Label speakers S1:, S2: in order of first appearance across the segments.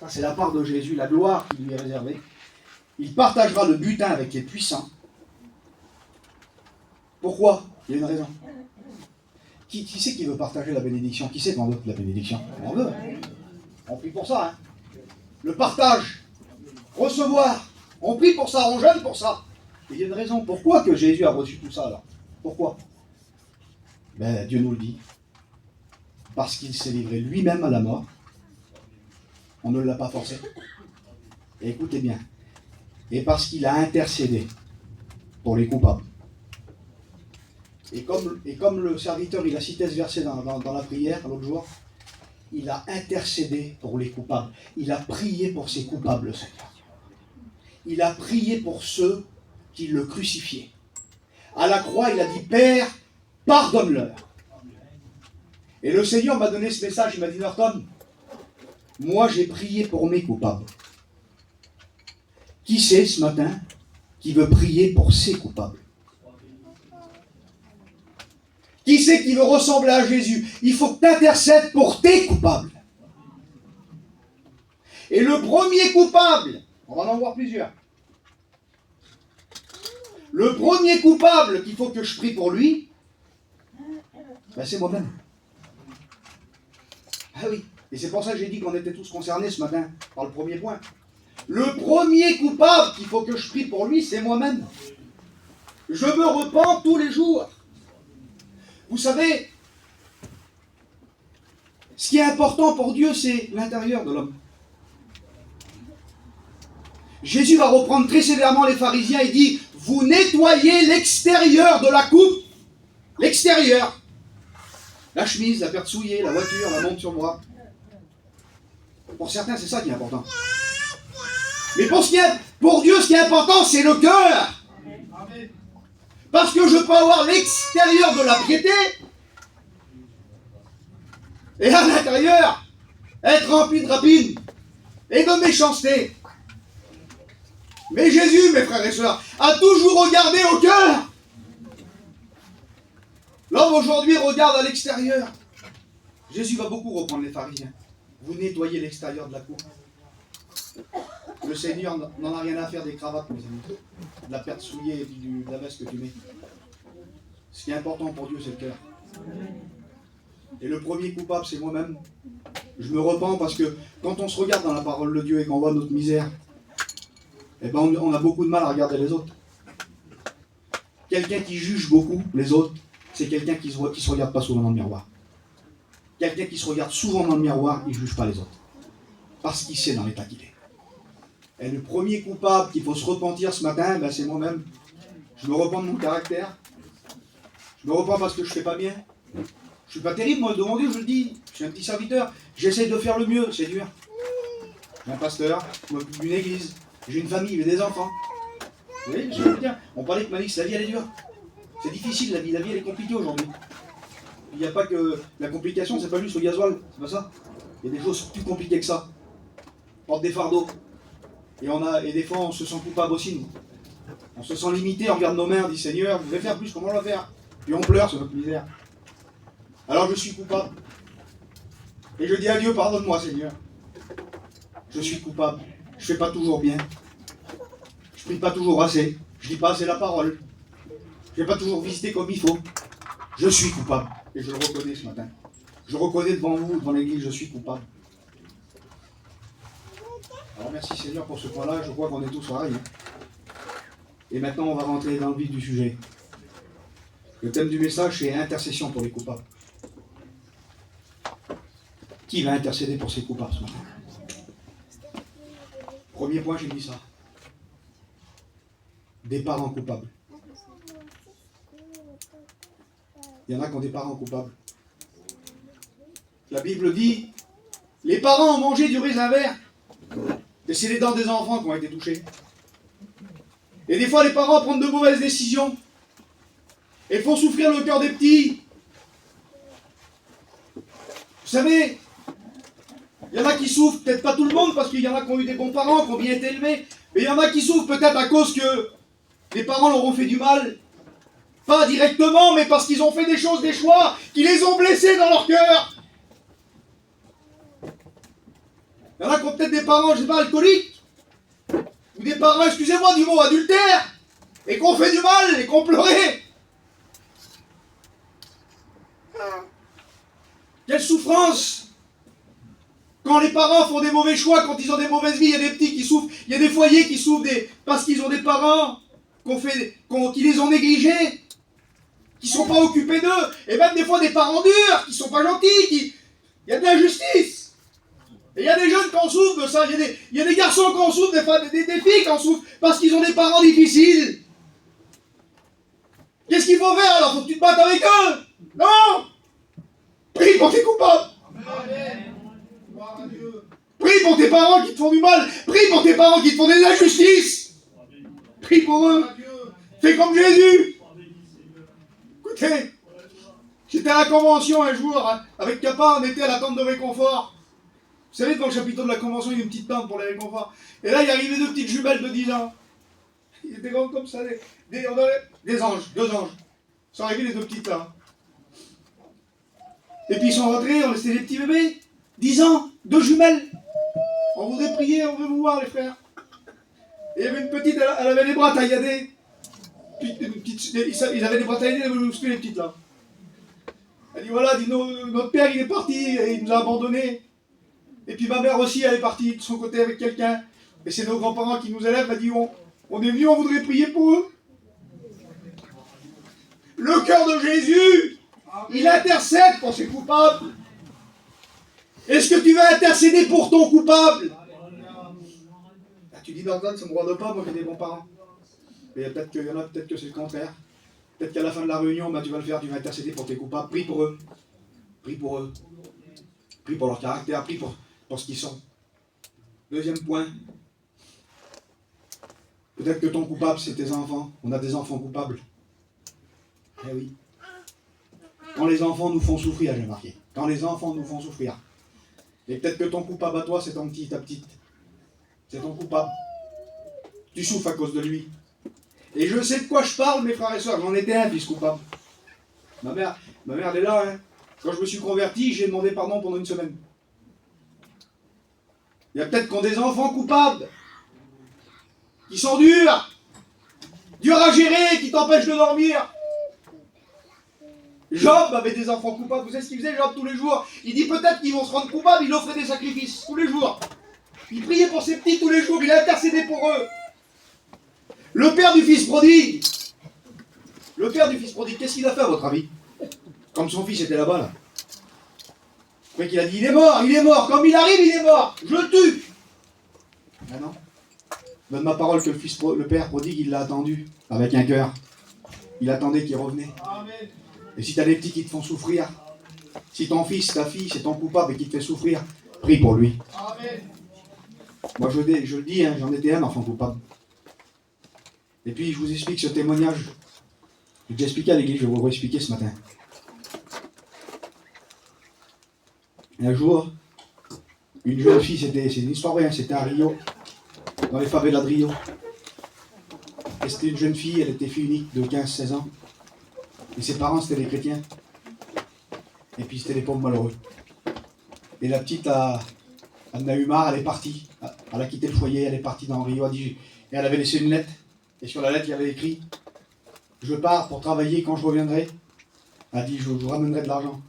S1: Ça, c'est la part de Jésus, la gloire qui lui est réservée. Il partagera le butin avec les puissants. Pourquoi? Il y a une raison. Qui c'est qui veut partager la bénédiction? Qui c'est qu'on veut la bénédiction? On veut. On prie pour ça. Hein. Le partage. Recevoir. On prie pour ça, on jeûne pour ça. Et il y a une raison. Pourquoi que Jésus a reçu tout ça alors? Pourquoi? Ben, Dieu nous le dit. Parce qu'il s'est livré lui-même à la mort. On ne l'a pas forcé. Et écoutez bien. Et parce qu'il a intercédé pour les coupables. Et comme le serviteur, il a cité ce verset dans la prière l'autre jour, il a intercédé pour les coupables. Il a prié pour ses coupables, le Seigneur. Il a prié pour ceux qui le crucifiaient. À la croix, il a dit, Père, pardonne-leur. Et le Seigneur m'a donné ce message, il m'a dit, Norton, moi j'ai prié pour mes coupables. Qui c'est ce matin qui veut prier pour ses coupables? Qui c'est qui veut ressembler à Jésus? Il faut que tu intercèdes pour tes coupables. Et le premier coupable, on va en voir plusieurs. Le premier coupable qu'il faut que je prie pour lui, ben c'est moi-même. Ah oui, et c'est pour ça que j'ai dit qu'on était tous concernés ce matin par le premier point. Le premier coupable qu'il faut que je prie pour lui, c'est moi-même. Je me repens tous les jours. Vous savez, ce qui est important pour Dieu, c'est l'intérieur de l'homme. Jésus va reprendre très sévèrement les pharisiens et dit, vous nettoyez l'extérieur de la coupe. L'extérieur. La chemise, la paire souillée, la voiture, la montre sur le bras. Pour certains, c'est ça qui est important. Mais pour Dieu, ce qui est important, c'est le cœur. Parce que je peux avoir l'extérieur de la piété et à l'intérieur être rempli de rapine et de méchanceté. Mais Jésus, mes frères et sœurs, a toujours regardé au cœur. L'homme aujourd'hui regarde à l'extérieur. Jésus va beaucoup reprendre les pharisiens. Vous nettoyez l'extérieur de la coupe. Le Seigneur n'en a rien à faire des cravates, mes amis. De la perte souillée et de la veste que tu mets. Ce qui est important pour Dieu, c'est le cœur. Et le premier coupable, c'est moi-même. Je me repens parce que quand on se regarde dans la parole de Dieu et qu'on voit notre misère, eh ben on a beaucoup de mal à regarder les autres. Quelqu'un qui juge beaucoup les autres, c'est quelqu'un qui se regarde pas souvent dans le miroir. Quelqu'un qui se regarde souvent dans le miroir, il ne juge pas les autres. Parce qu'il sait dans l'état qu'il est. Et le premier coupable qu'il faut se repentir ce matin, ben c'est moi-même. Je me repens de mon caractère. Je me repens parce que je ne fais pas bien. Je ne suis pas terrible, moi, devant Dieu, je le dis. Je suis un petit serviteur. J'essaie de faire le mieux, c'est dur. Je suis un pasteur, je m'occupe d'une église. J'ai une famille, j'ai des enfants. Vous voyez, je veux dire, on parlait que Manix, la vie elle est dure. C'est difficile la vie elle est compliquée aujourd'hui. Il n'y a pas que la complication, c'est pas juste le gasoil, c'est pas ça. Il y a des choses plus compliquées que ça. On porte des fardeaux. Et des fois on se sent coupable aussi, nous. On se sent limité, on regarde nos mains, on dit Seigneur, vous devez faire plus, comment on va faire? Puis on pleure sur notre misère. Alors je suis coupable. Et je dis à Dieu, pardonne-moi Seigneur. Je suis coupable. Je fais pas toujours bien. Je prie pas toujours assez. Je dis pas assez la parole. Je vais pas toujours visiter comme il faut. Je suis coupable. Et je le reconnais ce matin. Je reconnais devant vous, devant l'église, je suis coupable. Alors merci Seigneur pour ce point-là. Je crois qu'on est tous pareils. Et maintenant, on va rentrer dans le vif du sujet. Le thème du message, c'est intercession pour les coupables. Qui va intercéder pour ses coupables ce matin? Premier point, j'ai dit ça. Des parents coupables. Il y en a qui ont des parents coupables. La Bible dit, les parents ont mangé du raisin vert. Et c'est les dents des enfants qui ont été touchées. Et des fois, les parents prennent de mauvaises décisions. Et font souffrir le cœur des petits. Vous savez, il y en a qui souffrent, peut-être pas tout le monde, parce qu'il y en a qui ont eu des bons parents, qui ont bien été élevés. Mais il y en a qui souffrent peut-être à cause que les parents leur ont fait du mal. Pas directement, mais parce qu'ils ont fait des choses, des choix, qui les ont blessés dans leur cœur. Il y en a qui ont peut-être des parents, je sais pas, alcooliques. Ou des parents, excusez-moi du mot, adultères. Et qu'on fait du mal, et qu'on pleurait. Quelle souffrance! Quand les parents font des mauvais choix, quand ils ont des mauvaises vies, il y a des petits qui souffrent, il y a des foyers qui souffrent parce qu'ils ont des parents qui les ont négligés, qui ne sont pas occupés d'eux, et même des fois des parents durs, qui ne sont pas gentils, il y a de l'injustice. Et il y a des jeunes qui en souffrent de ça, il y a des garçons qui en souffrent, des filles qui en souffrent, parce qu'ils ont des parents difficiles. Qu'est-ce qu'il faut faire alors? Faut que tu te battes avec eux? Non! Prie pour tes coupables. Prie pour tes parents qui te font du mal. Prie pour tes parents qui te font des injustices. Prie pour eux. Fais comme Jésus. Écoutez, j'étais à la convention un jour avec Capa, on était à la tente de réconfort. Vous savez, dans le chapiteau de la convention, il y a une petite tente pour les réconforts. Et là, il y arrivait deux petites jumelles de 10 ans. Ils étaient grands comme ça, des anges, deux anges. Ils sont arrivés les deux petites là. Et puis ils sont rentrés, c'était des petits bébés, 10 ans, deux jumelles. On voudrait prier, on veut vous voir les frères. Et il y avait une petite, elle avait les bras tailladés. Ils avaient des bras tailladés, ils voulaient muscler les petites là. Elle dit voilà, notre père il est parti, et il nous a abandonnés. Et puis ma mère aussi, elle est partie de son côté avec quelqu'un. Et c'est nos grands-parents qui nous élèvent, elle dit on est venus, on voudrait prier pour eux. Le cœur de Jésus, il intercède pour ses coupables. Est-ce que tu vas intercéder pour ton coupable? Tu dis Norton, ça ne me regarde pas, moi j'ai des bons parents. Mais peut-être qu'il y en a, peut-être que c'est le contraire. Peut-être qu'à la fin de la réunion, tu vas le faire, tu vas intercéder pour tes coupables. Prie pour eux. Prie pour eux. Prie pour leur caractère, prie pour ce qu'ils sont. Deuxième point. Peut-être que ton coupable, c'est tes enfants. On a des enfants coupables. Eh oui. Quand les enfants nous font souffrir, j'ai remarqué. Quand les enfants nous font souffrir. Et peut-être que ton coupable à toi, c'est ton petit, ta petite. C'est ton coupable. Tu souffres à cause de lui. Et je sais de quoi je parle, mes frères et sœurs. J'en étais un fils coupable. Ma mère, elle est là. Hein. Quand je me suis converti, j'ai demandé pardon pendant une semaine. Il y a peut-être qu'on des enfants coupables. Qui sont durs. Durs à gérer, qui t'empêchent de dormir. Job avait des enfants coupables. Vous savez ce qu'il faisait, Job, tous les jours? Il dit peut-être qu'ils vont se rendre coupables, il offrait des sacrifices tous les jours. Il priait pour ses petits tous les jours, il a intercédé pour eux. Le père du fils prodigue. Le père du fils prodigue, qu'est-ce qu'il a fait à votre avis? Comme son fils était là-bas, là. Vous croyez qu'il a dit il est mort. Comme il arrive, il est mort. Je le tue. Ah non. Donne ma parole que le père prodigue, il l'a attendu avec un cœur. Il attendait qu'il revenait. Amen. Et si tu as des petits qui te font souffrir, si ton fils, ta fille, c'est ton coupable et qui te fait souffrir, prie pour lui. Amen. Moi, je le dis, hein, j'en étais un enfant coupable. Et puis, je vous explique ce témoignage. J'ai déjà expliqué à l'église, je vais vous le réexpliquer ce matin. Et un jour, une jeune fille, c'est une histoire vraie, c'était à Rio, dans les favelas de Rio. Et c'était une jeune fille, elle était fille unique de 15-16 ans. Et ses parents, c'était des chrétiens. Et puis, c'était des pauvres malheureux. Et la petite, elle en a eu marre, elle est partie. Elle a quitté le foyer, elle est partie dans Rio. Et elle avait laissé une lettre. Et sur la lettre, il y avait écrit « Je pars pour travailler, quand je reviendrai, elle dit « Je vous ramènerai de l'argent. »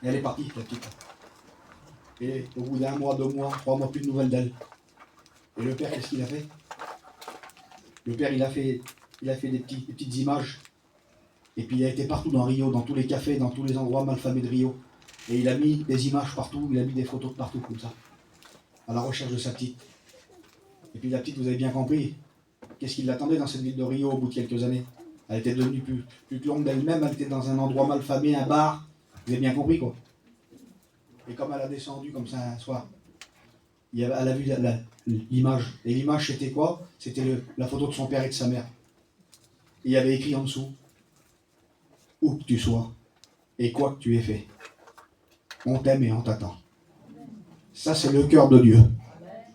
S1: Et elle est partie, la petite. Et au bout d'1 mois, 2 mois, 3 mois, plus de nouvelles d'elle. Et le père, qu'est-ce qu'il a fait? Le père, il a fait des petites images. Et puis il a été partout dans Rio, dans tous les cafés, dans tous les endroits malfamés de Rio. Et il a mis des images partout, il a mis des photos de partout, comme ça. À la recherche de sa petite. Et puis la petite, vous avez bien compris, qu'est-ce qui l'attendait dans cette ville de Rio au bout de quelques années? Elle était devenue plus longue d'elle-même, elle était dans un endroit malfamé, un bar. Vous avez bien compris, quoi. Et comme elle a descendu comme ça un soir, elle a vu l'image. Et l'image, c'était quoi? C'était la photo de son père et de sa mère. Et il y avait écrit en dessous: où que tu sois, et quoi que tu aies fait, on t'aime et on t'attend. Ça, c'est le cœur de Dieu.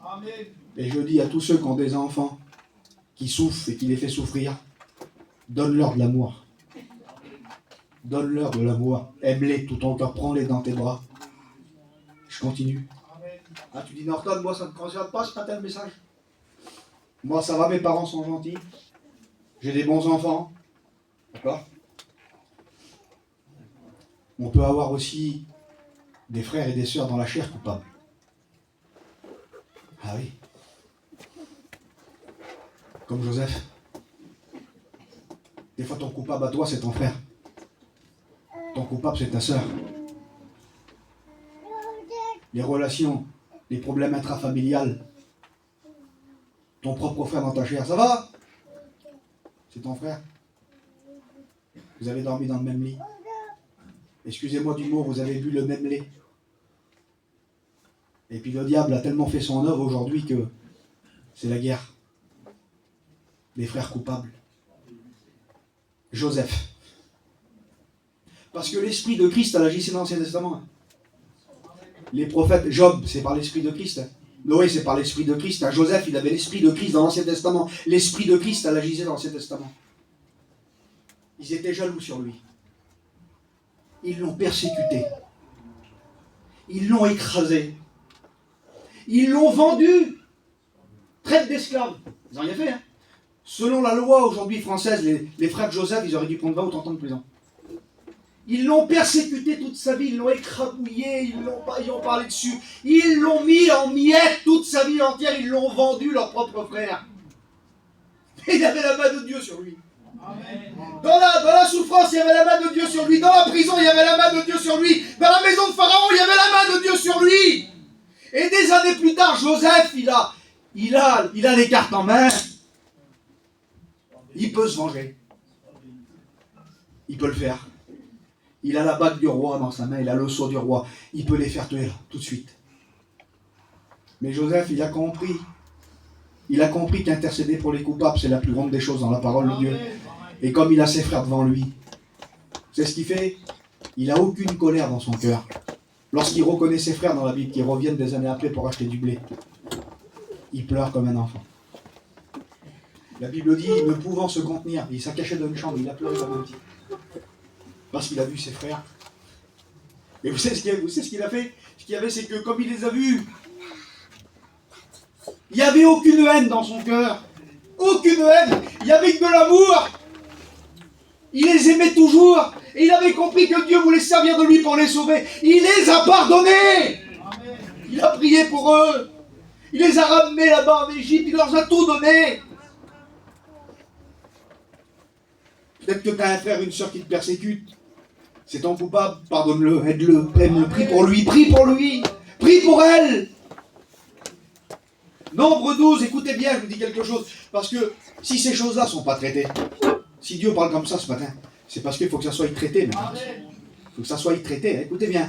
S1: Amen. Et je dis à tous ceux qui ont des enfants, qui souffrent et qui les fait souffrir, donne-leur de l'amour. Donne-leur de l'amour. Aime-les tout ton cœur, prends-les dans tes bras. Je continue. Ah, tu dis Norton, moi ça ne me concerne pas, c'est pas tel message. Moi ça va, mes parents sont gentils. J'ai des bons enfants. D'accord? On peut avoir aussi des frères et des sœurs dans la chair coupables. Ah oui. Comme Joseph. Des fois ton coupable à toi c'est ton frère. Ton coupable c'est ta sœur. Les relations, les problèmes intrafamiliales. Ton propre frère dans ta chair, ça va? C'est ton frère. Vous avez dormi dans le même lit. Excusez-moi du mot, vous avez bu le même lait. Et puis le diable a tellement fait son œuvre aujourd'hui que c'est la guerre. Les frères coupables. Joseph. Parce que l'esprit de Christ a agissé dans l'Ancien Testament. Les prophètes, Job, c'est par l'esprit de Christ. Noé, c'est par l'esprit de Christ. Joseph, il avait l'esprit de Christ dans l'Ancien Testament. L'esprit de Christ a agissé dans l'Ancien Testament. Ils étaient jaloux sur lui. Ils l'ont persécuté. Ils l'ont écrasé. Ils l'ont vendu. Traite d'esclaves. Ils n'ont rien fait. Hein. Selon la loi aujourd'hui française, les frères de Joseph, ils auraient dû prendre 20 ou 30 ans de prison. Ils l'ont persécuté toute sa vie, ils l'ont écrabouillé, ils ont parlé dessus. Ils l'ont mis en miettes toute sa vie entière, ils l'ont vendu, leur propre frère. Et il avait la main de Dieu sur lui. Dans la souffrance, il y avait la main de Dieu sur lui. Dans la prison, il y avait la main de Dieu sur lui. Dans la maison de Pharaon, il y avait la main de Dieu sur lui. Et des années plus tard, Joseph, il a les cartes en main. Il peut se venger. Il peut le faire. Il a la bague du roi dans sa main, il a le sceau du roi. Il peut les faire tuer là, tout de suite. Mais Joseph, il a compris. Il a compris qu'intercéder pour les coupables, c'est la plus grande des choses dans la parole de Dieu. Et comme il a ses frères devant lui, c'est ce qu'il fait. Il n'a aucune colère dans son cœur. Lorsqu'il reconnaît ses frères dans la Bible qui reviennent des années après pour acheter du blé, il pleure comme un enfant. La Bible dit, ne pouvant se contenir, il s'est caché dans une chambre, il a pleuré comme un petit. Parce qu'il a vu ses frères. Et vous savez ce qu'il a fait? Ce qu'il y avait, c'est que comme il les a vus, il n'y avait aucune haine dans son cœur. Aucune haine. Il y avait que de l'amour. Il les aimait toujours. Et il avait compris que Dieu voulait servir de lui pour les sauver. Il les a pardonnés. Il a prié pour eux. Il les a ramenés là-bas en Égypte. Il leur a tout donné. Peut-être que tu as un frère, une soeur qui te persécute. C'est ton coupable. Pardonne-le, aide-le, aime-le. Prie pour lui, prie pour lui. Prie pour elle. Nombre 12, écoutez bien, je vous dis quelque chose. Parce que si ces choses-là ne sont pas traitées, si Dieu parle comme ça ce matin, c'est parce qu'il faut que ça soit traité. Il faut que ça soit traité. Écoutez bien.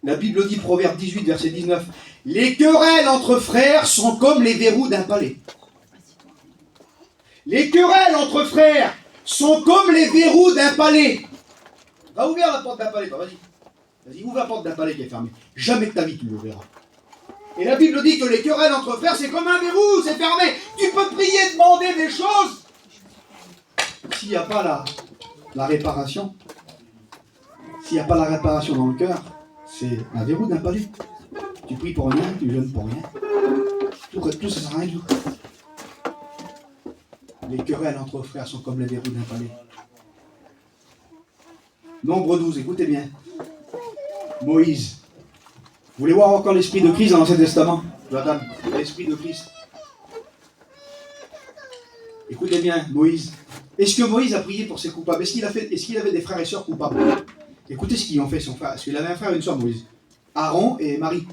S1: La Bible dit, Proverbe 18, verset 19, « Les querelles entre frères sont comme les verrous d'un palais. » Les querelles entre frères sont comme les verrous d'un palais. Va ouvrir la porte d'un palais, toi, vas-y. Vas-y, ouvre la porte d'un palais qui est fermée. Jamais de ta vie tu l'ouvriras. Et la Bible dit que les querelles entre frères, c'est comme un verrou, c'est fermé. Tu peux prier, demander des choses. S'il n'y a pas la réparation, s'il n'y a pas la réparation dans le cœur, c'est un verrou d'un palais. Tu pries pour rien, tu jeûnes pour rien. Tout ça sert à rien du tout. Les querelles entre frères sont comme les verrous d'un palais. Nombre 12, écoutez bien. Moïse. Vous voulez voir encore l'esprit de Christ dans l'Ancien Testament? Madame, l'esprit de Christ. Écoutez bien, Moïse. Est-ce que Moïse a prié pour ses coupables? Est-ce qu'il avait des frères et sœurs coupables? Écoutez ce qu'ils ont fait son frère. Est-ce qu'il avait un frère et une sœur, Moïse? Aaron et Marie.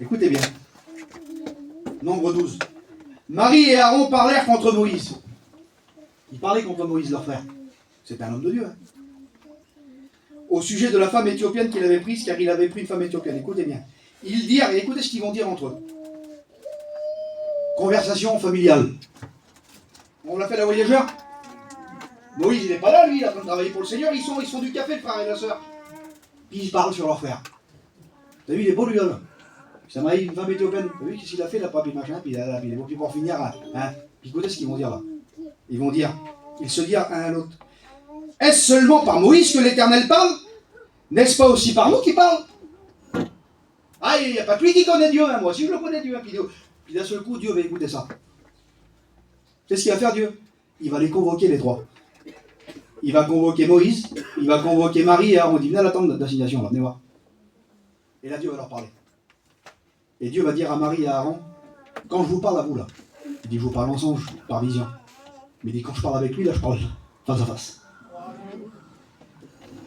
S1: Écoutez bien. Nombre 12. Marie et Aaron parlèrent contre Moïse. Ils parlaient contre Moïse, leur frère. C'est un homme de Dieu. Hein. Au sujet de la femme éthiopienne qu'il avait prise, car il avait pris une femme éthiopienne. Écoutez bien. Ils dirent, et écoutez ce qu'ils vont dire entre eux. Conversation familiale. On l'a fait la voyageur. Moïse, il n'est pas là, lui, il est en train de travailler pour le Seigneur. Ils sont du café, le frère et la sœur. Puis ils parlent sur leur frère. T'as vu, il est beau, lui, là. Ça m'a dit une femme éthiopienne. T'as vu, qu'est-ce qu'il a fait, là, pas, puis machin, puis là, puis ils vont finir, hein. Puis écoutez ce qu'ils vont dire, là. Ils vont dire, ils se dirent un à l'autre. Est-ce seulement par Moïse que l'Éternel parle? N'est-ce pas aussi par nous qui parle? Ah, il n'y a pas que lui qui connaît Dieu, hein, moi aussi je le connais Dieu. Hein, puis d'un seul coup, Dieu va écouter ça. Qu'est-ce qu'il va faire Dieu? Il va les convoquer les trois. Il va convoquer Moïse, il va convoquer Marie et Aaron. Il dit, venez à la tente d'assignation, là, venez voir. Et là, Dieu va leur parler. Et Dieu va dire à Marie et à Aaron, quand je vous parle à vous là, il dit, je vous parle en songe, par vision. Mais il dit, quand je parle avec lui, là, je parle face à face.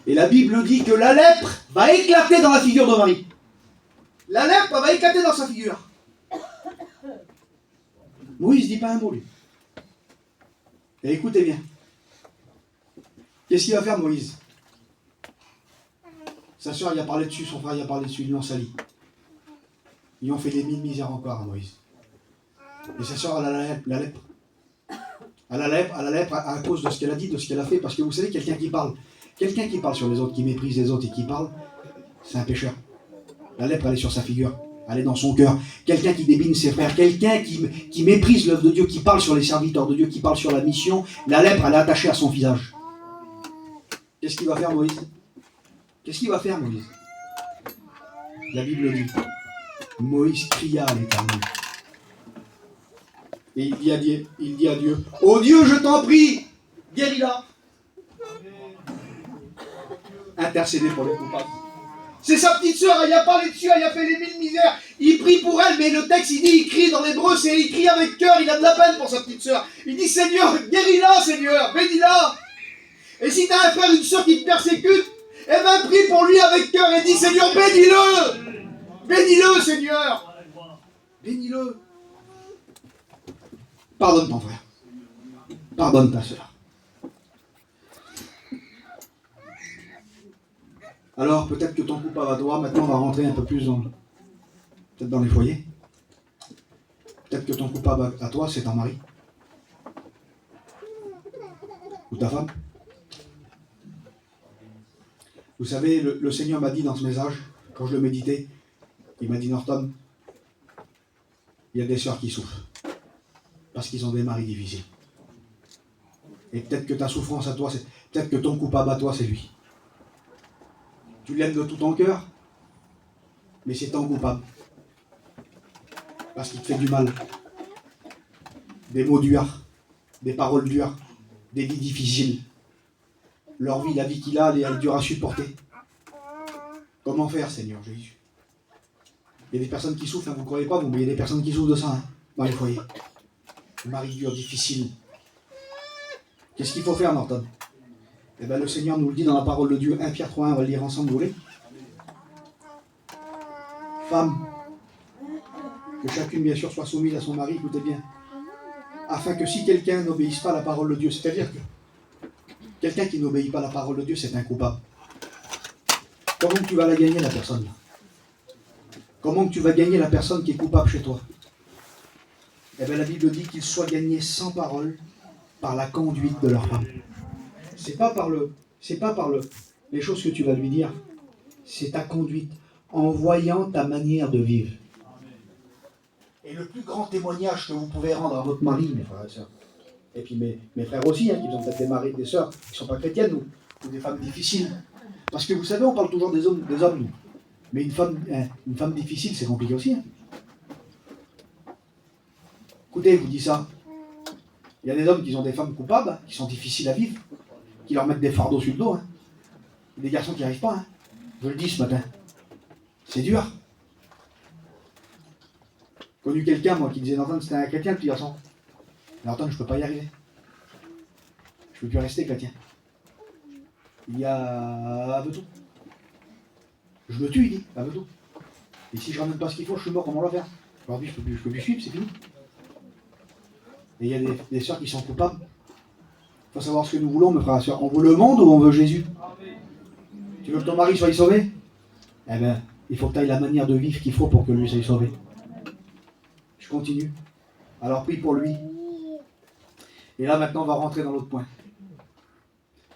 S1: Et la Bible dit que la lèpre va éclater dans la figure de Marie. La lèpre va éclater dans sa figure. Moïse ne dit pas un mot, lui. Et écoutez bien. Qu'est-ce qu'il va faire, Moïse? Sa soeur, il a parlé dessus, son frère, il a parlé dessus, ils l'ont sali. Ils ont fait des mille misères encore à Moïse. Et sa soeur, elle a la lèpre. Elle a la lèpre à cause de ce qu'elle a dit, de ce qu'elle a fait. Parce que vous savez, quelqu'un qui parle sur les autres, qui méprise les autres et qui parle, c'est un pécheur. La lèpre, elle est sur sa figure. Elle est dans son cœur. Quelqu'un qui débine ses frères, quelqu'un qui méprise l'œuvre de Dieu, qui parle sur les serviteurs de Dieu, qui parle sur la mission, la lèpre, elle est attachée à son visage. Qu'est-ce qu'il va faire, Moïse? Qu'est-ce qu'il va faire, Moïse? La Bible dit, Moïse cria à l'Éternel. Et il dit à Dieu, oh Dieu, je t'en prie, guéris-la. Intercéder pour les coupables. C'est sa petite sœur, elle y a parlé dessus, elle y a fait les mille misères. Il prie pour elle, mais le texte, il dit, il crie dans l'hébreu, il crie avec cœur, il a de la peine pour sa petite sœur. Il dit, Seigneur, guéris-la, Seigneur, bénis-la. Et si tu as un frère, une sœur qui te persécute, eh ben prie pour lui avec cœur et dis, Seigneur, bénis-le. Bénis-le, Seigneur. Bénis-le. Pardonne ton frère. Pardonne ta sœur. Alors, peut-être que ton coupable à toi, maintenant, on va rentrer un peu plus peut-être dans les foyers. Peut-être que ton coupable à toi, c'est ton mari. Ou ta femme. Vous savez, le Seigneur m'a dit dans ce message, quand je le méditais, il m'a dit, Norton, il y a des sœurs qui souffrent. Parce qu'ils ont des maris difficiles. Et peut-être que ta souffrance à toi, peut-être que ton coupable à toi, c'est lui. Tu l'aimes de tout ton cœur, mais c'est ton coupable. Parce qu'il te fait du mal. Des mots durs, des paroles dures, des vies difficiles. Leur vie, la vie qu'il a, elle est dure à supporter. Comment faire, Seigneur Jésus? Il y a des personnes qui souffrent, hein, vous ne croyez pas, vous, mais il y a des personnes qui souffrent de ça, hein, dans les foyers. Le mari dur, difficile. Qu'est-ce qu'il faut faire, Norton? Eh bien, le Seigneur nous le dit dans la parole de Dieu, 1 Pierre 3.1, on va le lire ensemble, vous voulez? Femme, que chacune, bien sûr, soit soumise à son mari, écoutez bien, afin que si quelqu'un n'obéisse pas à la parole de Dieu, c'est-à-dire que quelqu'un qui n'obéit pas à la parole de Dieu, c'est un coupable. Comment tu vas la gagner, la personne là? Comment tu vas gagner la personne qui est coupable chez toi? Eh bien, la Bible dit qu'ils soient gagnés sans parole par la conduite de leur femme. C'est pas par les choses que tu vas lui dire, c'est ta conduite, en voyant ta manière de vivre. Et le plus grand témoignage que vous pouvez rendre à votre mari, mes frères et sœurs, et puis mes frères aussi, hein, qui ont peut-être des maris, des sœurs, qui ne sont pas chrétiennes, ou des femmes difficiles. Parce que vous savez, on parle toujours des hommes, nous. Mais une femme difficile, c'est compliqué aussi. Hein. Écoutez, je vous dis ça. Il y a des hommes qui ont des femmes coupables, qui sont difficiles à vivre, qui leur mettent des fardeaux sur le dos. Hein. Des garçons qui n'y arrivent pas. Hein. Je le dis ce matin. C'est dur. J'ai connu quelqu'un, moi, qui disait, Norton, c'était un chrétien, le petit garçon. Norton, je ne peux pas y arriver. Je ne peux plus rester chrétien. Il y a un peu tout. Je me tue, il dit, un peu tout. Et si je ramène pas ce qu'il faut, je suis mort, comment on va faire? Aujourd'hui, je peux plus suivre, c'est fini. Et il y a des sœurs qui sont coupables. Il faut savoir ce que nous voulons, mes frères et sœurs. On veut le monde ou on veut Jésus? Tu veux que ton mari soit sauvé? Eh bien, il faut que tu ailles la manière de vivre qu'il faut pour que lui soit sauvé. Je continue. Alors prie pour lui. Et là, maintenant, on va rentrer dans l'autre point.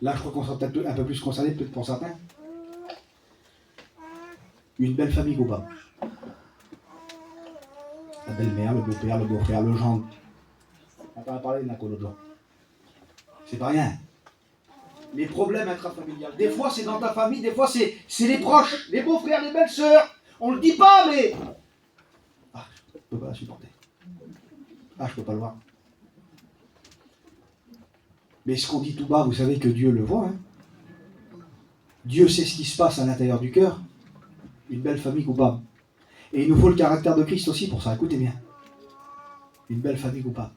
S1: Là, je crois qu'on sera peut-être un peu plus concerné, peut-être pour certains. Une belle famille coupable. La belle-mère, le beau-père, le beau-frère, le gendre. On va pas parler d'un l'autre genre. C'est pas rien. Les problèmes intrafamiliales. Des fois, c'est dans ta famille, des fois, c'est les proches, les beaux-frères, les belles-sœurs. On le dit pas, mais... Ah, je peux pas la supporter. Ah, je peux pas le voir. Mais ce qu'on dit tout bas, vous savez que Dieu le voit. Hein. Dieu sait ce qui se passe à l'intérieur du cœur. Une belle famille coupable. Et il nous faut le caractère de Christ aussi pour ça. Écoutez bien. Une belle famille coupable.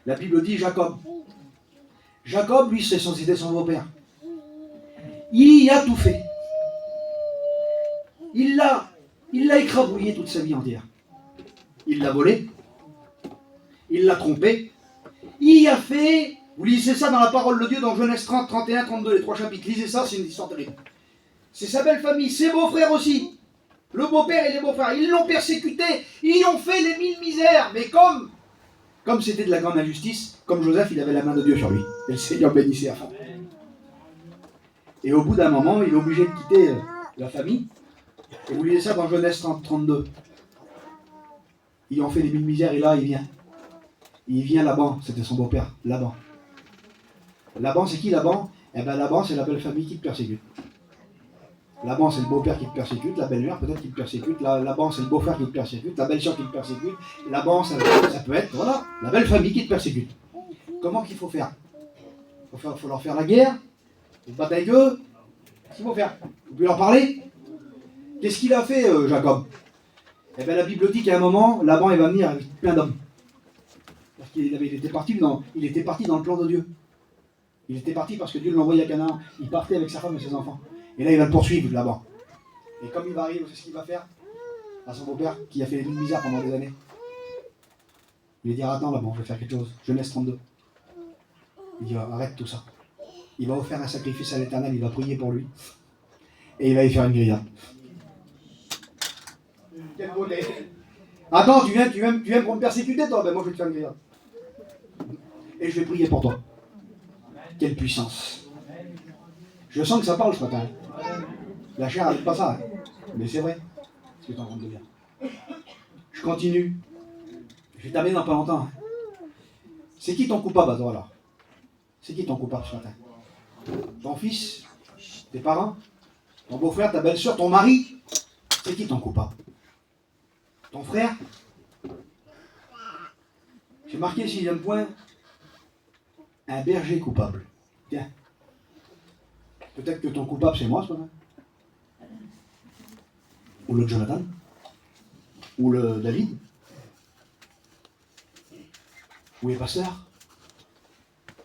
S1: La Bible dit Jacob. Jacob, lui, c'était son beau-père. Il y a tout fait. Il l'a écrabouillé toute sa vie entière. Il l'a volé. Il l'a trompé. Il y a fait... Vous lisez ça dans la parole de Dieu, dans Genèse 30, 31, 32, les 3 chapitres. Lisez ça, c'est une histoire terrible. C'est sa belle famille, ses beaux-frères aussi. Le beau-père et les beaux-frères. Ils l'ont persécuté. Ils ont fait les 1000 misères. Mais comme c'était de la grande injustice, comme Joseph, il avait la main de Dieu sur lui. Et le Seigneur bénissait à fond. Et au bout d'un moment, il est obligé de quitter la famille. Et vous lisez ça dans Genèse 30, 32. Ils ont fait les 1000 misères et là, il vient. Il vient Laban, c'était son beau-père, Laban. Laban, c'est qui Laban? Eh bien, Laban, c'est la belle famille qui te persécute. Laban, c'est le beau-père qui te persécute, la belle-mère peut-être qui te persécute, Laban, c'est le beau-frère qui te persécute, la belle-sœur qui te persécute, Laban, ça peut être, voilà, la belle famille qui te persécute. Comment qu'il faut faire? Faut leur faire la guerre, faut se battre avec eux. Qu'est-ce qu'il faut faire? Vous pouvez leur parler? Qu'est-ce qu'il a fait, Jacob? Eh bien, la Bible dit qu'à un moment, Laban, il va venir avec plein d'hommes. Parce qu'il était parti dans le plan de Dieu. Il était parti parce que Dieu l'envoyait à Canaan. Il partait avec sa femme et ses enfants. Et là, il va le poursuivre là-bas. Et comme il va arriver, c'est ce qu'il va faire à son beau-père qui a fait une misère pendant des années. Il va dire attends là-bas, je vais faire quelque chose. Genèse 32. Il dit arrête tout ça. Il va offrir un sacrifice à l'Éternel, il va prier pour lui. Et il va y faire une grillade. Quelle beauté. Attends, tu viens pour me persécuter toi? Ben moi je vais te faire une grillade. Et je vais prier pour toi. Quelle puissance. Je sens que ça parle ce matin. La chair n'arrête pas ça. Hein. Mais c'est vrai. Ce que tu es en train de dire. Je continue. Je vais terminer dans pas longtemps. Hein. C'est qui ton coupable à toi là? C'est qui ton coupable ce matin? Ton fils? Tes parents? Ton beau-frère? Ta belle-sœur? Ton mari? C'est qui ton coupable? Ton frère? J'ai marqué le 6e point. Un berger coupable. Tiens. Peut-être que ton coupable, c'est moi, ce matin. Ou le Jonathan. Ou le David. Ou les pasteurs.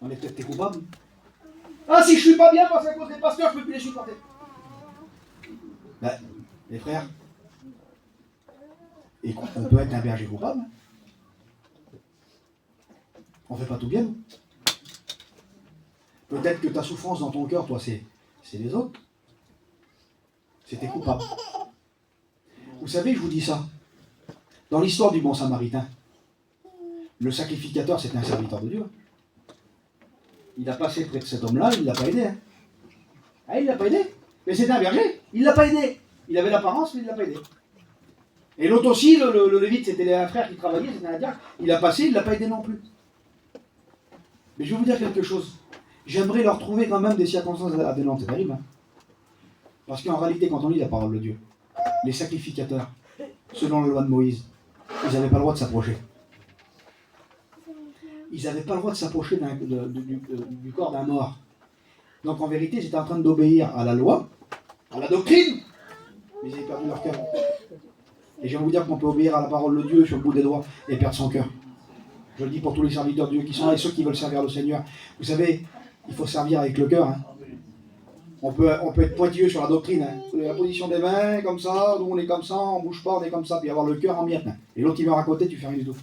S1: On est peut-être tes coupables. Ah, si je suis pas bien parce qu'à cause des pasteurs, je ne peux plus les supporter. Ben, les frères. Et on peut être un berger coupable. On ne fait pas tout bien, nous. Peut-être que ta souffrance dans ton cœur, toi, c'est les autres. C'est tes coupables. Vous savez, je vous dis ça. Dans l'histoire du bon samaritain, le sacrificateur, c'était un serviteur de Dieu. Il a passé près de cet homme-là, il ne l'a pas aidé. Hein. Ah, il ne l'a pas aidé. Mais c'était un berger, il ne l'a pas aidé. Il avait l'apparence, mais il ne l'a pas aidé. Et l'autre aussi, le lévite, c'était un frère qui travaillait, c'était un diacre. Il a passé, il ne l'a pas aidé non plus. Mais je vais vous dire quelque chose. J'aimerais leur trouver quand même des circonstances atténuantes. C'est terrible. Hein. Parce qu'en réalité, quand on lit la parole de Dieu, les sacrificateurs, selon la loi de Moïse, ils n'avaient pas le droit de s'approcher. Ils n'avaient pas le droit de s'approcher du corps d'un mort. Donc en vérité, ils étaient en train d'obéir à la loi, à la doctrine, mais ils avaient perdu leur cœur. Et je vais vous dire qu'on peut obéir à la parole de Dieu sur le bout des doigts et perdre son cœur. Je le dis pour tous les serviteurs de Dieu qui sont là et ceux qui veulent servir le Seigneur. Vous savez, il faut servir avec le cœur. Hein. On peut être pointilleux sur la doctrine. Hein. La position des mains, comme ça, nous on est comme ça, on ne bouge pas, on est comme ça, puis avoir le cœur en miettes. Hein. Et l'autre qui vient à côté, tu fais rien du tout.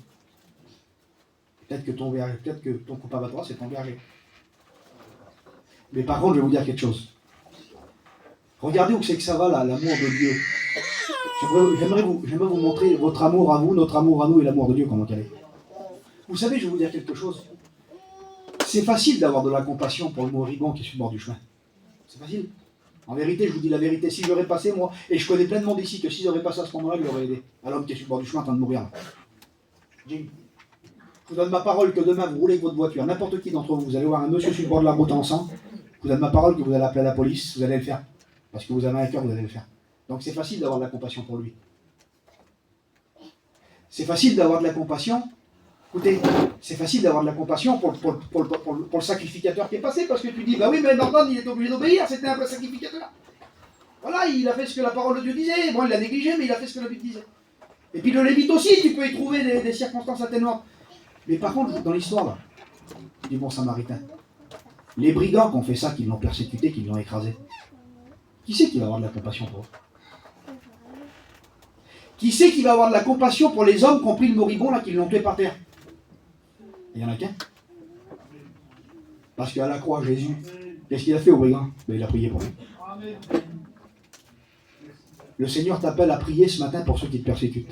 S1: Peut-être que ton coupable à toi, c'est ton berger. Mais par contre, je vais vous dire quelque chose. Regardez où c'est que ça va, là, l'amour de Dieu. J'aimerais vous montrer votre amour à vous, notre amour à nous et l'amour de Dieu, comment elle est. Vous savez, je vais vous dire quelque chose. C'est facile d'avoir de la compassion pour le moribond qui est sur le bord du chemin. C'est facile. En vérité, je vous dis la vérité. Si j'aurais passé, moi, et je connais plein de monde ici, que s'ils auraient passé à ce moment-là, je l'aurais aidé. À l'homme qui est sur le bord du chemin en train de mourir. Jim, je vous donne ma parole que demain, vous roulez avec votre voiture. N'importe qui d'entre vous, vous allez voir un monsieur sur le bord de la route en sang. Je vous donne ma parole que vous allez appeler la police, vous allez le faire. Parce que vous avez un cœur, vous allez le faire. Donc c'est facile d'avoir de la compassion pour lui. C'est facile d'avoir de la compassion. Écoutez, c'est facile d'avoir de la compassion pour le sacrificateur qui est passé, parce que tu dis, bah oui, mais Norton, il était obligé d'obéir, c'était un peu sacrificateur. Voilà, il a fait ce que la parole de Dieu disait. Bon, il l'a négligé, mais il a fait ce que la Bible disait. Et puis le Lévite aussi, tu peux y trouver des circonstances atténuantes. Mais par contre, dans l'histoire, là, du bon Samaritain, les brigands qui ont fait ça, qui l'ont persécuté, qui l'ont écrasé, qui c'est qui va avoir de la compassion pour eux? Qui c'est qui va avoir de la compassion pour les hommes qui ont pris le moribond, là, qui l'ont tué par terre? Il n'y en a qu'un. Parce qu'à la croix, Jésus, qu'est-ce qu'il a fait aux brigands? Ben, il a prié pour lui. Le Seigneur t'appelle à prier ce matin pour ceux qui te persécutent.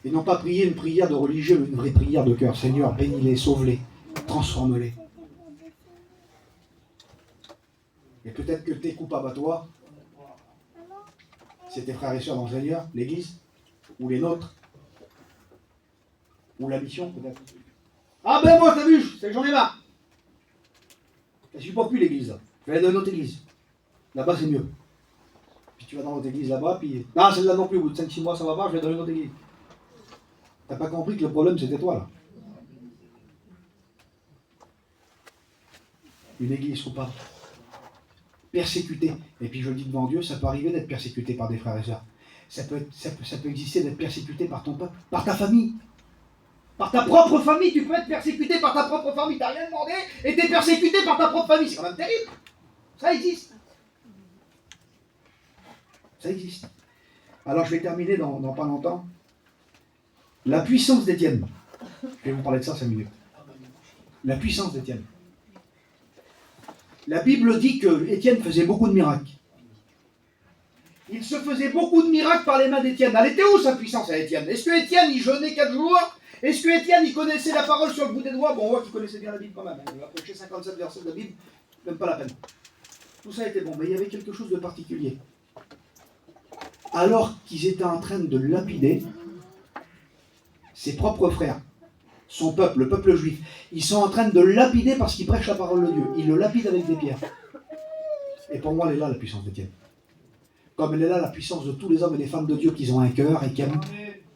S1: Et non pas prier une prière de religieux, mais une vraie prière de cœur. Seigneur, bénis-les, sauve-les, transforme-les. Et peut-être que tes coupables à toi, c'est tes frères et sœurs dans le Seigneur, l'Église, ou les nôtres, ou la mission peut-être. Ah ben moi, t'as vu, c'est que j'en ai marre. Je ne supporte plus l'Église là. Je vais aller dans une autre église. Là-bas c'est mieux. Puis tu vas dans l'autre église là-bas, puis... Ah, celle-là non plus, au bout de 5-6 mois ça va pas, je vais dans une autre église. T'as pas compris que le problème c'était toi là. Une église coupable. Persécutée. Et puis je le dis devant Dieu, ça peut arriver d'être persécuté par des frères et sœurs. Ça peut exister d'être persécuté par ton peuple, par ta famille. Par ta propre famille, tu peux être persécuté par ta propre famille. Tu n'as rien demandé et tu es persécuté par ta propre famille. C'est quand même terrible. Ça existe. Ça existe. Alors je vais terminer dans pas longtemps. La puissance d'Étienne. Je vais vous parler de ça 5 minutes. La puissance d'Étienne. La Bible dit que Étienne faisait beaucoup de miracles. Il se faisait beaucoup de miracles par les mains d'Étienne. Elle était où sa puissance à Étienne? Est-ce que Étienne il jeûnait 4 jours? Est-ce que Étienne il connaissait la parole sur le bout des doigts? Bon, on voit qu'il connaissait bien la Bible quand même. Il a prêché 57 versets de la Bible, même pas la peine. Tout ça était bon, mais il y avait quelque chose de particulier. Alors qu'ils étaient en train de lapider ses propres frères, son peuple, le peuple juif, ils sont en train de le lapider parce qu'ils prêchent la parole de Dieu. Ils le lapident avec des pierres. Et pour moi, elle est là la puissance d'Étienne. Comme elle est là la puissance de tous les hommes et les femmes de Dieu qui ont un cœur et qui aiment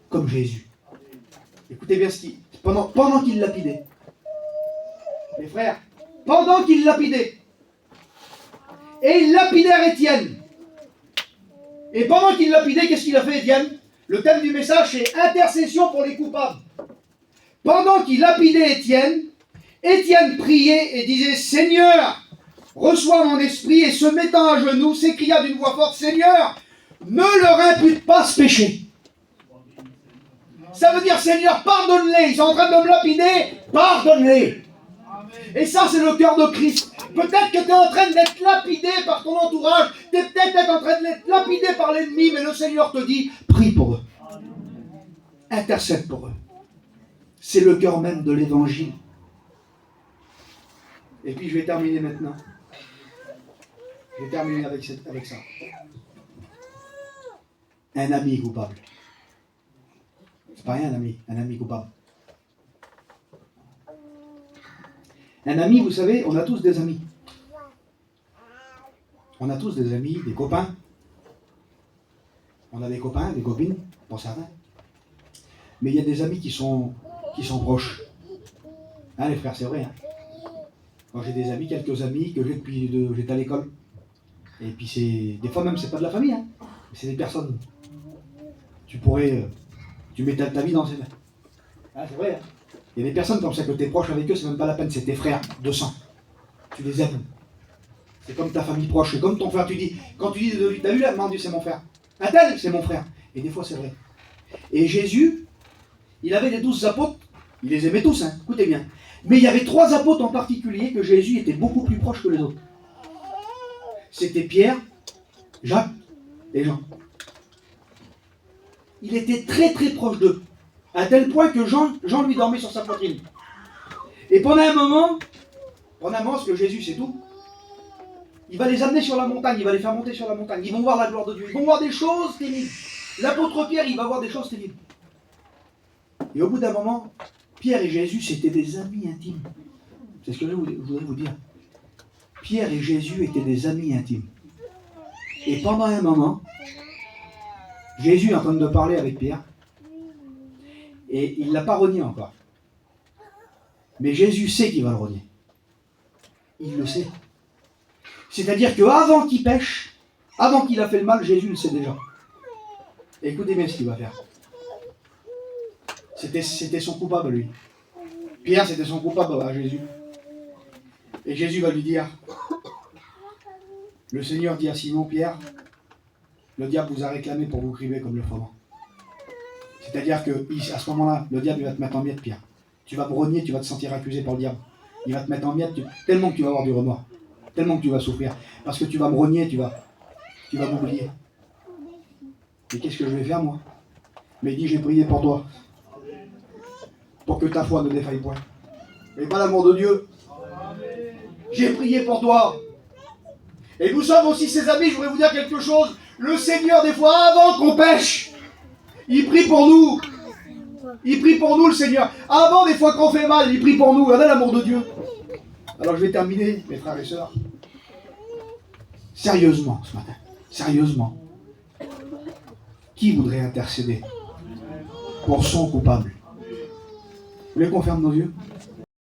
S1: comme Jésus. Écoutez bien ce qu'il... Pendant qu'il lapidait, mes frères, pendant qu'il lapidait, et il lapidèrent Étienne. Et pendant qu'il lapidait, qu'est-ce qu'il a fait Étienne? Le thème du message, c'est intercession pour les coupables. Pendant qu'il lapidait Étienne, Étienne priait et disait, Seigneur, reçois mon esprit, et se mettant à genoux, s'écria d'une voix forte, Seigneur, ne leur impute pas ce péché. Ça veut dire, Seigneur, pardonne-les. Ils sont en train de me lapider, pardonne-les. Et ça, c'est le cœur de Christ. Peut-être que tu es en train d'être lapidé par ton entourage. Tu es peut-être en train d'être lapidé par l'ennemi, mais le Seigneur te dit, prie pour eux. Intercède pour eux. C'est le cœur même de l'évangile. Et puis, je vais terminer maintenant. Je vais terminer avec ça. Un ami coupable. C'est pas rien, un ami coupable. Un ami, vous savez, on a tous des amis. On a tous des amis, des copains. On a des copains, des copines, pour certains. Mais il y a des amis qui sont proches. Hein, les frères, c'est vrai. Hein. Moi, j'ai des amis, quelques amis que j'ai depuis que j'étais à l'école. Et puis, des fois même, c'est pas de la famille. Hein. C'est des personnes. Tu mets ta vie dans ses mains. Ah, c'est vrai. Hein. Il y a des personnes comme ça que tu es proche avec eux, c'est même pas la peine, c'est tes frères de sang. Tu les aimes. C'est comme ta famille proche, c'est comme ton frère. Quand tu dis de lui, t'as vu là, mon Dieu, c'est mon frère. Un tel, c'est mon frère. Et des fois, c'est vrai. Et Jésus, il avait les 12 apôtres, il les aimait tous, hein, écoutez bien. Mais il y avait 3 apôtres en particulier que Jésus était beaucoup plus proche que les autres. C'était Pierre, Jacques et Jean. Il était très très proche d'eux. À tel point que Jean lui dormait sur sa poitrine. Et pendant un moment, parce que Jésus c'est tout, il va les amener sur la montagne, il va les faire monter sur la montagne. Ils vont voir la gloire de Dieu, ils vont voir des choses terribles. L'apôtre Pierre, il va voir des choses terribles. Et au bout d'un moment, Pierre et Jésus, c'était des amis intimes. C'est ce que je voudrais vous dire. Pierre et Jésus étaient des amis intimes. Et pendant un moment, Jésus est en train de parler avec Pierre. Et il ne l'a pas renié encore. Mais Jésus sait qu'il va le renier. Il le sait. C'est-à-dire qu'avant qu'il pêche, avant qu'il a fait le mal, Jésus le sait déjà. Et écoutez bien ce qu'il va faire. C'était son coupable, lui. Pierre, c'était son coupable à Jésus. Et Jésus va lui dire, le Seigneur dit à Simon, Pierre, le diable vous a réclamé pour vous criver comme le froment. C'est-à-dire qu'à ce moment-là, le diable va te mettre en miettes, Pierre. Tu vas me renier, tu vas te sentir accusé par le diable. Il va te mettre en miettes, tellement que tu vas avoir du remords. Tellement que tu vas souffrir. Parce que tu vas me renier, tu vas m'oublier. Et qu'est-ce que je vais faire, moi? Mais il dit, j'ai prié pour toi. Pour que ta foi ne défaille point. Et pas l'amour de Dieu. J'ai prié pour toi. Et nous sommes aussi ses amis, je voudrais vous dire quelque chose. Le Seigneur, des fois, avant qu'on pêche, il prie pour nous. Il prie pour nous, le Seigneur. Avant, des fois qu'on fait mal, il prie pour nous. Regardez l'amour de Dieu. Alors, je vais terminer, mes frères et sœurs. Sérieusement, ce matin. Sérieusement. Qui voudrait intercéder pour son coupable? Vous voulez qu'on ferme nos yeux?